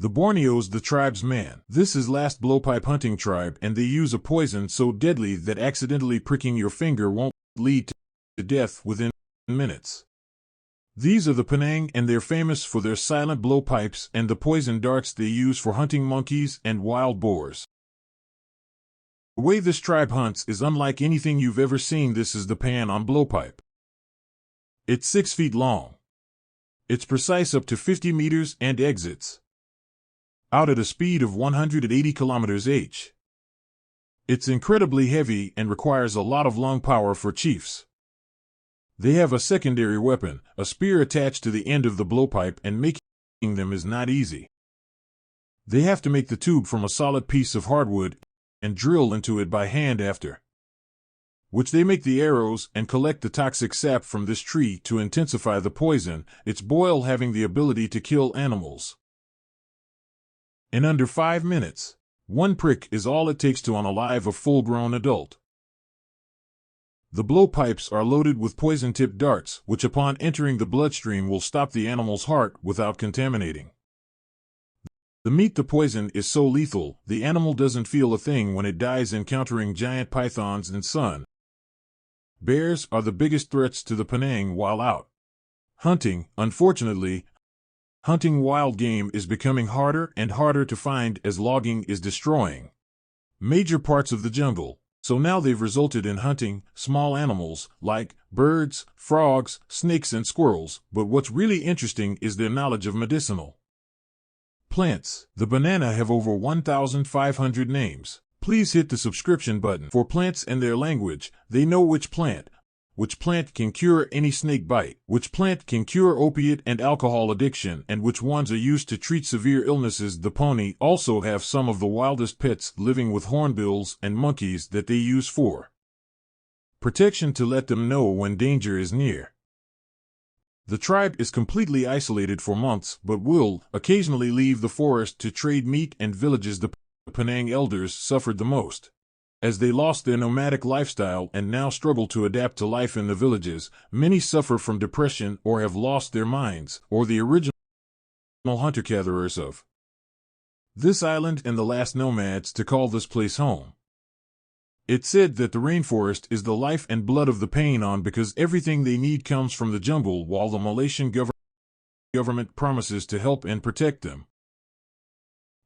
The Borneo's the tribesman. This is last blowpipe hunting tribe, and they use a poison so deadly that accidentally pricking your finger won't lead to death within minutes. These are the Penang, and they're famous for their silent blowpipes and the poison darts they use for hunting monkeys and wild boars. The way this tribe hunts is unlike anything you've ever seen. This is the pan on blowpipe. It's 6 feet long. It's precise up to 50 meters and exits out at a speed of 180 kilometers/h. It's incredibly heavy and requires a lot of lung power for chiefs. They have a secondary weapon, a spear attached to the end of the blowpipe, and making them is not easy. They have to make the tube from a solid piece of hardwood and drill into it by hand after which they make the arrows and collect the toxic sap from this tree to intensify the poison, its boil having the ability to kill animals. In under 5 minutes, one prick is all it takes to unalive a full-grown adult. The blowpipes are loaded with poison-tipped darts, which upon entering the bloodstream will stop the animal's heart without contaminating. The poison is so lethal, the animal doesn't feel a thing when it dies. Encountering giant pythons and sun bears are the biggest threats to the Penang while out hunting. Unfortunately, hunting wild game is becoming harder and harder to find as logging is destroying major parts of the jungle. So now they've resulted in hunting small animals like birds, frogs, snakes, and squirrels. But what's really interesting is their knowledge of medicinal plants. The banana have over 1,500 names. Please hit the subscription button for plants and their language. They know which plant can cure any snake bite, which plant can cure opiate and alcohol addiction, and which ones are used to treat severe illnesses. The pony also have some of the wildest pets living with hornbills and monkeys that they use for protection to let them know when danger is near. The tribe is completely isolated for months, but will occasionally leave the forest to trade meat and villages. The Penang elders suffered the most, as they lost their nomadic lifestyle and now struggle to adapt to life in the villages. Many suffer from depression or have lost their minds, or the original hunter-gatherers of this island and the last nomads to call this place home. It's said that the rainforest is the life and blood of the Penang because everything they need comes from the jungle, while the Malaysian government promises to help and protect them.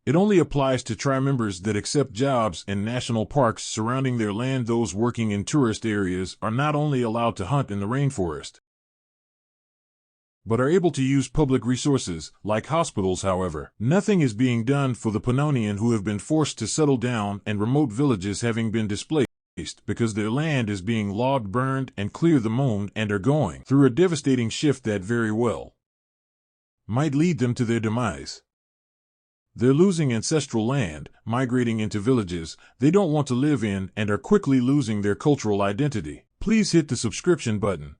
It only applies to tribe members that accept jobs in national parks surrounding their land. Those working in tourist areas are not only allowed to hunt in the rainforest, but are able to use public resources, like hospitals. However, nothing is being done for the Penang who have been forced to settle down and remote villages having been displaced because their land is being logged, burned, and clear the moon, and are going through a devastating shift that very well might lead them to their demise. They're losing ancestral land, migrating into villages they don't want to live in, and are quickly losing their cultural identity. Please hit the subscription button.